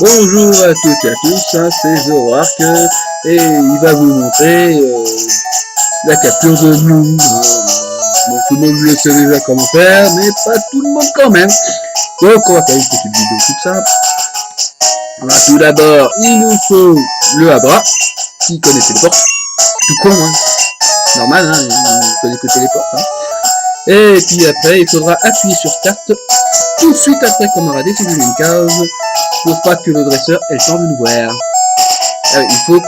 Bonjour à toutes et à tous, hein, c'est Zoark et il va vous montrer la capture de Mew. Bon, tout le monde le sait déjà comment faire, mais pas tout le monde quand même. Donc on va faire une petite vidéo toute simple. Alors, tout d'abord, il nous faut le Abra, qui connaît Téléport. Tout con, hein. Normal, hein, il connaît que Téléport. Hein. Et puis après, il faudra appuyer sur Start tout de suite après qu'on aura descendu une case pour pas que le dresseur ait le temps de nous voir. Il faut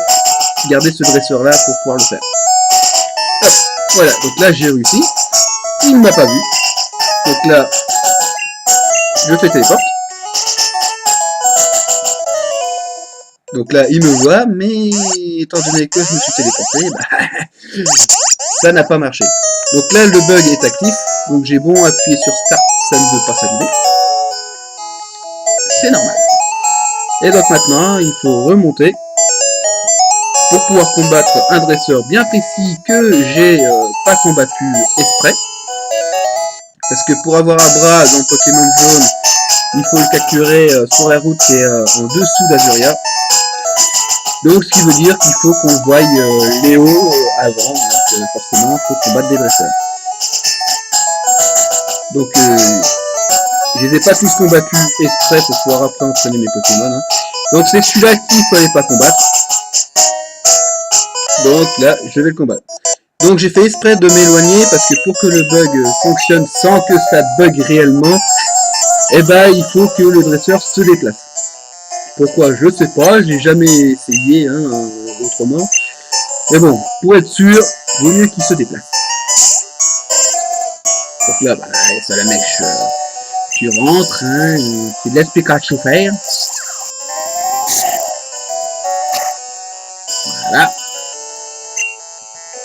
garder ce dresseur là pour pouvoir le faire. Hop, voilà, donc là j'ai réussi. Il ne m'a pas vu. Donc là, je fais téléport. Donc là, il me voit, mais étant donné que je me suis téléporté, bah, ça n'a pas marché. Donc là, le bug est actif. Donc j'ai bon appuyer sur Start, ça ne veut pas s'allumer. C'est normal. Et donc maintenant, il faut remonter pour pouvoir combattre un dresseur bien précis que j'ai pas combattu exprès. Parce que pour avoir Abra dans Pokémon jaune, il faut le capturer sur la route qui est en dessous d'Azuria. Donc ce qui veut dire qu'il faut qu'on voie Léo avant, donc forcément il faut combattre des dresseurs. Donc je les ai pas tous combattus exprès pour pouvoir après entraîner mes Pokémon. Hein. Donc c'est celui-là qu'il fallait pas combattre. Donc là, je vais le combattre. Donc j'ai fait exprès de m'éloigner parce que pour que le bug fonctionne sans que ça bug réellement, eh ben il faut que le dresseur se déplace. Pourquoi? Je sais pas, j'ai jamais essayé hein, autrement. Mais bon, pour être sûr, vaut mieux qu'il se déplace. Donc là, bah, ça la mèche. Tu rentres, hein, tu laisses Pikachu faire. Voilà.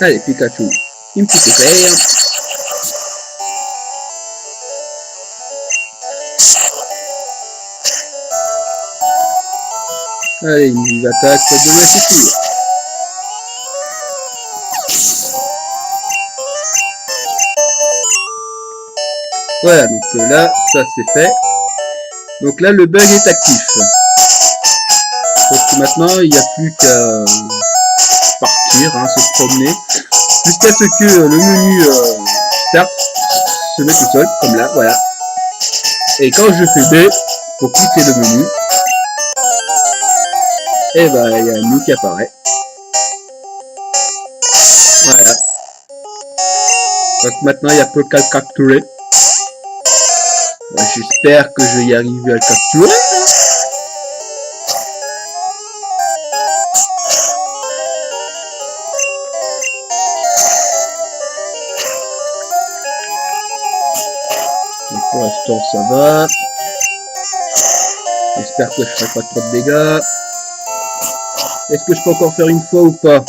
Allez, Pikachu, une petite faire. Allez, une attaque, ça devrait suffire. Voilà, donc là, ça c'est fait. Donc là, le bug est actif. Donc maintenant, il n'y a plus qu'à partir, hein, se promener, jusqu'à ce que le menu Start se mette tout seul, comme là, voilà. Et quand je fais B, pour quitter le menu, et ben il y a un Mew qui apparaît. Voilà. Donc maintenant il y a plus qu'à le capturer. J'espère que je vais y arriver à le capturer. Donc pour l'instant ça va. J'espère que je ferai pas trop de dégâts. Est-ce que je peux encore faire une fois ou pas?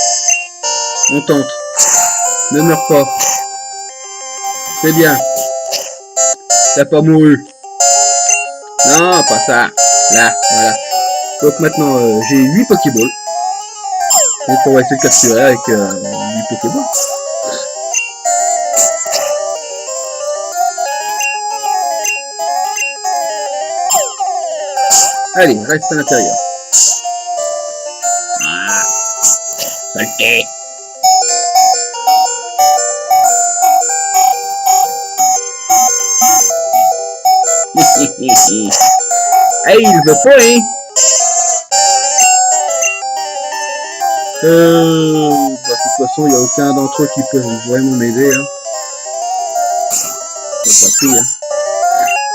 On tente. Ne meurs pas. C'est bien. T'as pas mouru. Non, pas ça. Là, voilà. Donc maintenant, j'ai 8 Pokéballs. Donc on va essayer de capturer avec 8 Pokéballs. Allez, reste à l'intérieur. Ah, saleté. Hey, il veut pas, hein? De toute façon, il n'y a aucun d'entre eux qui peut vraiment m'aider, hein. C'est pas pris, hein.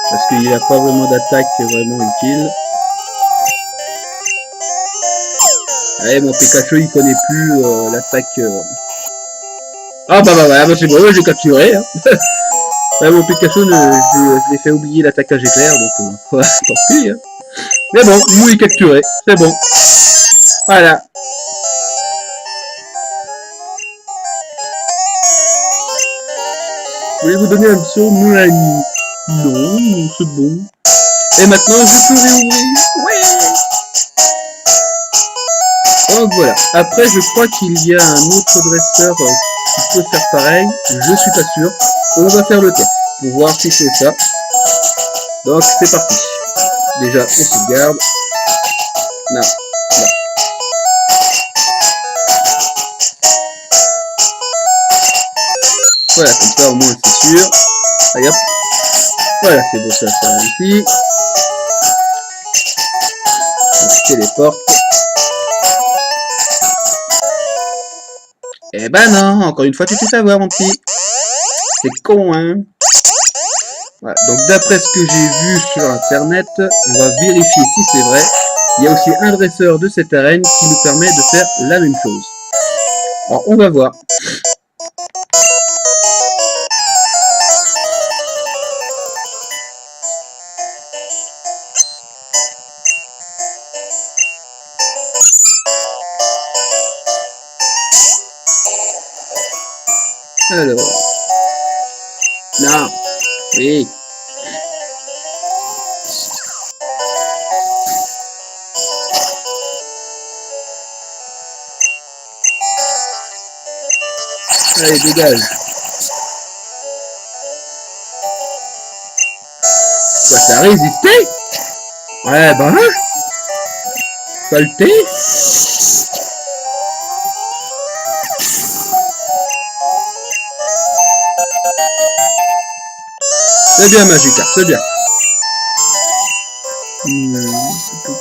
Parce qu'il n'y a pas vraiment d'attaque qui est vraiment utile. Allez, mon Pikachu, il connaît plus l'attaque. Ah bah c'est bon, j'ai capturé, hein. Mon Pikachu, je l'ai fait oublier l'attaquage éclair, donc voilà, tant pis. Hein. Mais bon, Mew est capturé, c'est bon. Voilà. Voulez-vous donner un saut Moulani? Non, c'est bon. Et maintenant, je peux réouvrir. Ouais. Donc voilà. Après, je crois qu'il y a un autre dresseur qui peut faire pareil. Je suis pas sûr. On va faire le test pour voir si c'est ça. Donc c'est parti. Déjà on sauvegarde. Non. Non. Voilà, comme ça au moins c'est sûr. Allez hop. Voilà, c'est bon, ça réussit. On se téléporte. Eh ben non, encore une fois tu t'es fait avoir mon petit. C'est con, hein. Voilà, donc d'après ce que j'ai vu sur internet, on va vérifier si c'est vrai. Il y a aussi un dresseur de cette arène qui nous permet de faire la même chose. Alors on va voir. Alors. Non. Oui. Allez, dégage. Quoi, ça a résisté? Ouais, bah hein. Saleté. C'est bien, Magica, c'est bien.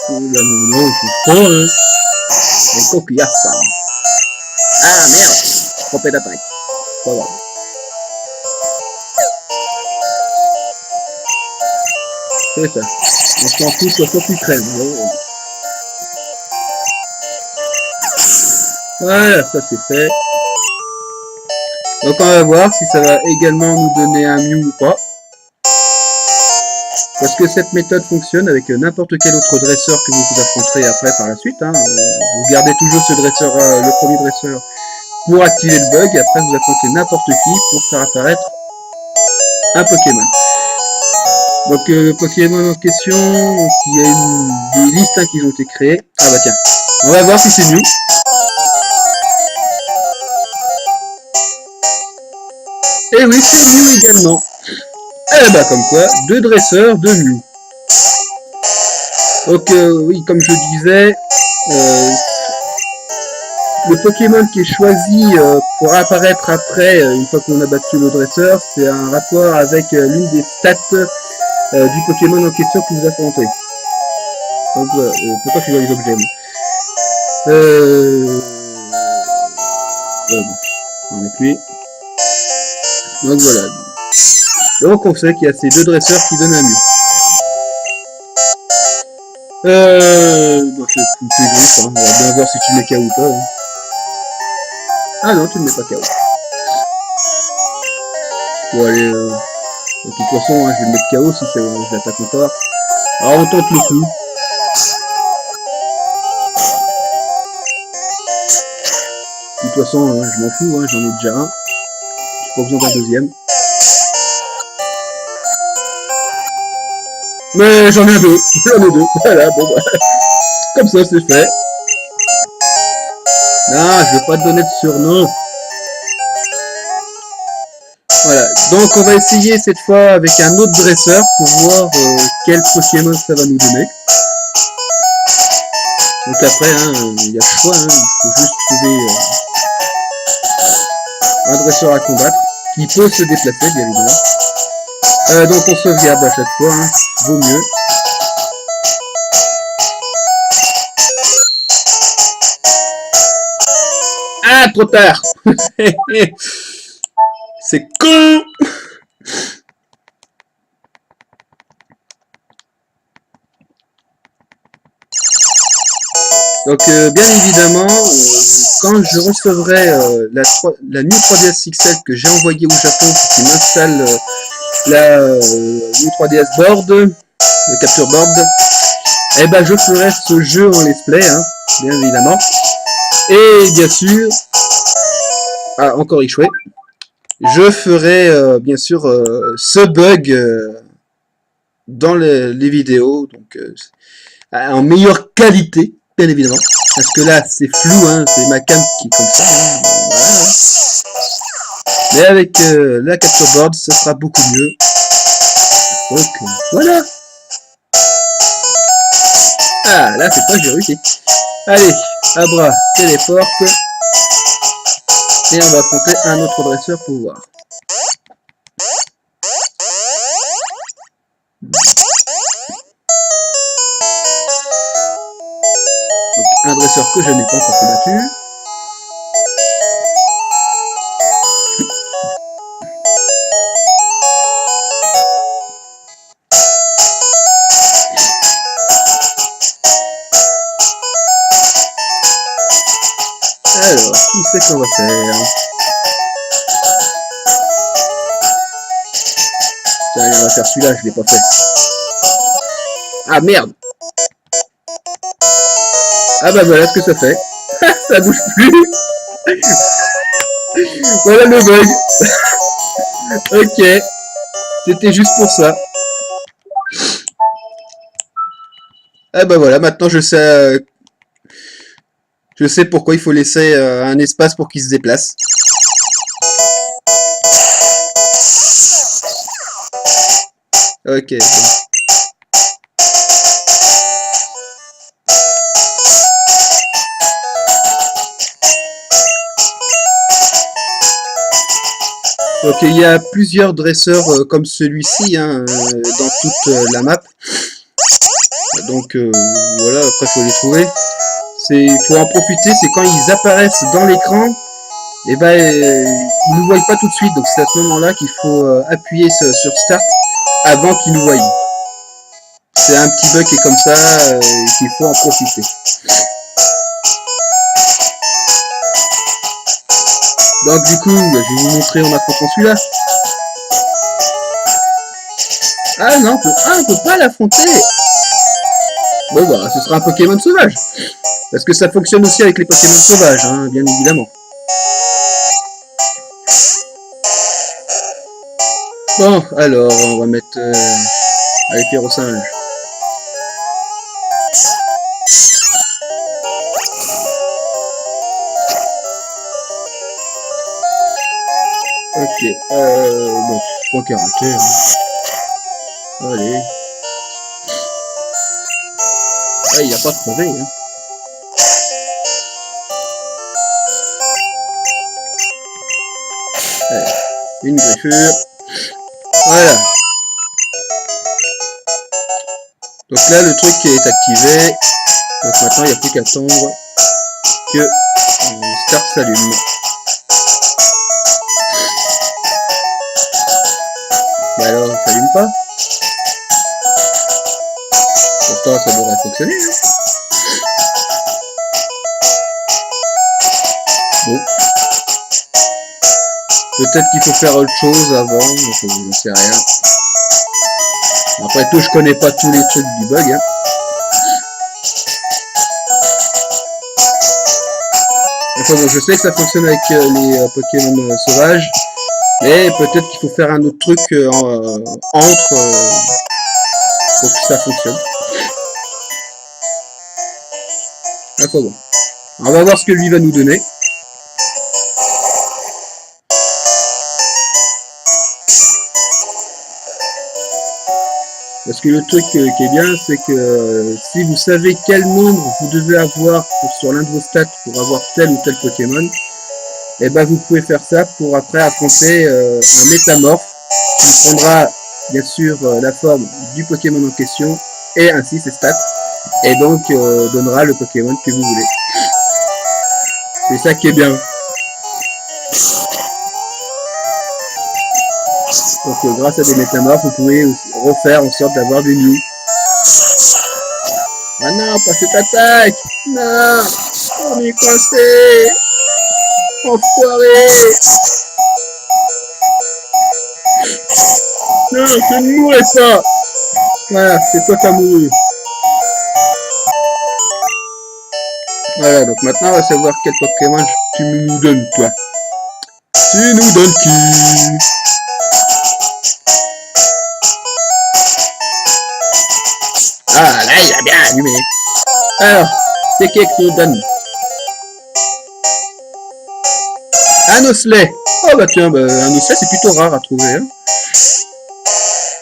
Là, non, je suis trop, hein. C'est coquillard, ça. Ah, merde. Trompé d'attaque. Pas grave. C'est ça. On s'en fout, soit ça qui traîne. Voilà, ça c'est fait. Donc on va voir si ça va également nous donner un Mew ou pas. Parce que cette méthode fonctionne avec n'importe quel autre dresseur que vous affronterez après par la suite. Hein. Vous gardez toujours ce dresseur, le premier dresseur, pour activer le bug. Après vous affrontez n'importe qui pour faire apparaître un Pokémon. Donc le Pokémon en question, donc, il y a des listes qui ont été créées. Ah bah tiens, on va voir si c'est Mew. Et oui, c'est Mew également. Eh bah comme quoi, deux dresseurs, deux Mew. Donc oui, comme je disais, le Pokémon qui est choisi pour apparaître après, une fois qu'on a battu le dresseur, c'est un rapport avec l'une des stats du Pokémon en question que vous affrontez. Donc voilà, pourquoi je vois les objets on est plus. Donc voilà. Donc on sait qu'il y a ces deux dresseurs qui donnent un Mew. Bah c'est juste, hein. On va bien voir si tu mets KO ou pas. Hein. Ah non, tu ne mets pas KO. Bon allez, de toute façon, hein, je vais le mettre KO si je l'attaque encore. Alors on tente le coup. De toute façon, hein, je m'en fous, hein, j'en ai déjà un. J'ai pas besoin d'un deuxième. Mais j'en ai deux, voilà, bon bah, comme ça c'est fait. Non, je vais pas te donner de surnom. Voilà, donc on va essayer cette fois avec un autre dresseur pour voir quel Pokémon ça va nous donner. Donc après, hein, il y a le choix, hein, il faut juste trouver un dresseur à combattre qui peut se déplacer, bien évidemment. Donc on sauvegarde à chaque fois, hein, vaut mieux. Ah, trop tard. C'est con. Donc bien évidemment, quand je recevrai la New 3DS XL que j'ai envoyée au Japon pour qu'il m'installe la New 3DS Board, le Capture Board, et ben je ferai ce jeu en let's play, hein, bien évidemment. Et bien sûr, ah encore échoué, je ferai bien sûr ce bug dans les vidéos, donc en meilleure qualité, bien évidemment. Parce que là, c'est flou, hein, c'est ma cam qui est comme ça. Hein, voilà. Mais avec la capture board, ce sera beaucoup mieux. Donc, voilà. Ah, là, c'est pas, j'ai réussi. Allez, Abra téléporte. Et on va affronter un autre dresseur pour voir. Donc, un dresseur que je n'ai pas encore combattu. Alors, qui c'est qu'on va faire? Tiens, on va faire celui-là, je l'ai pas fait. Ah merde! Ah bah voilà ce que ça fait. Ça bouge plus. Voilà le bug. Ok. C'était juste pour ça. Ah bah voilà, maintenant je sais pourquoi il faut laisser un espace pour qu'il se déplace. Ok. Donc il y a plusieurs dresseurs comme celui-ci hein, dans toute la map. Donc voilà, après faut les trouver. Il faut en profiter, c'est quand ils apparaissent dans l'écran, et ben ils nous voient pas tout de suite. Donc c'est à ce moment-là qu'il faut appuyer sur Start avant qu'ils nous voient. C'est un petit bug qui est comme ça, qu'il faut en profiter. Donc du coup, je vais vous montrer en affrontant celui-là. Ah non, on peut pas l'affronter. Bon bah, ce sera un Pokémon sauvage. Parce que ça fonctionne aussi avec les Pokémon sauvages, hein, bien évidemment. Bon, alors, on va mettre avec Pyrosinge. Ok, bon, point caractère. Allez. Ah, il n'y a pas de crevé, hein. Allez, une griffure. Voilà. Donc là, le truc qui est activé. Donc maintenant, il n'y a plus qu'à attendre que Start s'allume. Mais alors, il s'allume pas. Pourtant, ça devrait fonctionner. Hein. Bon. Peut-être qu'il faut faire autre chose avant, je ne sais rien. Après tout, je connais pas tous les trucs du bug. Hein. Enfin bon, je sais que ça fonctionne avec les Pokémon sauvages, mais peut-être qu'il faut faire un autre truc entre pour que ça fonctionne. Enfin bon, on va voir ce que lui va nous donner. Parce que le truc qui est bien, c'est que si vous savez quel nombre vous devez avoir sur l'un de vos stats pour avoir tel ou tel Pokémon, et ben vous pouvez faire ça pour après affronter un métamorphe qui prendra bien sûr la forme du Pokémon en question et ainsi ses stats, et donc donnera le Pokémon que vous voulez. C'est ça qui est bien. Donc grâce à des métamorphes, vous pouvez refaire en sorte d'avoir des Mew. Ah non, pas cette attaque! Non! On est coincé! Enfoiré! Non, je ne mourrai pas! Voilà, c'est toi qui as mouru. Voilà, donc maintenant on va savoir quel Pokémon tu nous donnes, toi. Tu nous donnes qui? Ah, là, il a bien allumé. Alors, c'est qui que tu nous donnes? Un osselet. Oh bah tiens, bah, un osselet c'est plutôt rare à trouver. Hein.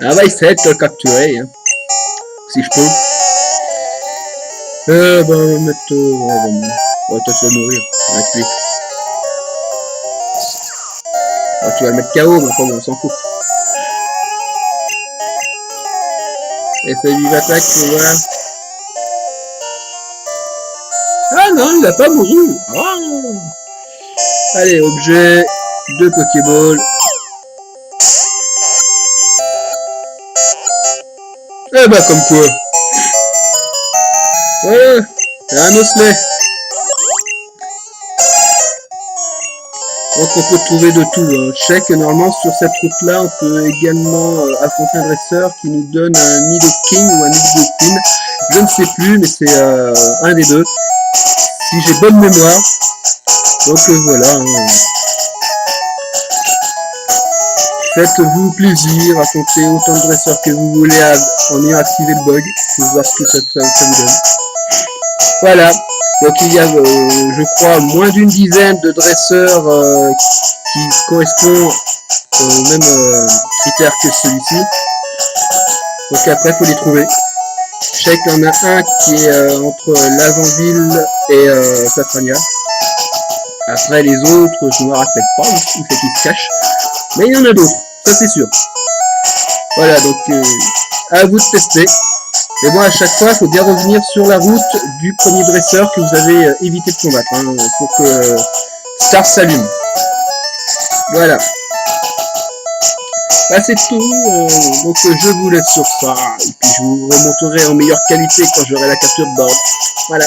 On va essayer de te le capturer, hein, si je peux. Bah, on va mettre... oh, toi, tu vas mourir. Avec lui. Oh, tu vas le mettre KO, mais enfin, bon, on s'en fout. Et ça vive attaque, voilà. Ah non, il a pas mouru. Oh. Allez, objet, 2 Pokéball. Eh bah, comme quoi. Ouais, c'est un osselet. Donc on peut trouver de tout. Hein. Je sais que normalement sur cette route-là, on peut également affronter un dresseur qui nous donne un Nidoking ou un Nidoqueen. Je ne sais plus, mais c'est un des deux. Si j'ai bonne mémoire. Donc voilà. Hein. Faites-vous plaisir, affrontez autant de dresseurs que vous voulez en ayant activé le bug. Pour voir ce que ça vous donne. Voilà. Donc il y a, je crois, moins d'une dizaine de dresseurs qui correspondent aux mêmes critères que celui-ci. Donc après, il faut les trouver. Je sais qu'il y en a un qui est entre Lavanville et Satrania. Après les autres, je ne me rappelle pas où c'est qu'ils se cachent. Mais il y en a d'autres, ça c'est sûr. Voilà, donc à vous de tester. Mais bon, à chaque fois, il faut bien revenir sur la route du premier dresseur que vous avez évité de combattre, hein, pour que Star s'allume. Voilà. Bah, c'est tout, donc je vous laisse sur ça, et puis je vous remonterai en meilleure qualité quand j'aurai la capture de bord. Voilà.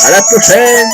À la prochaine!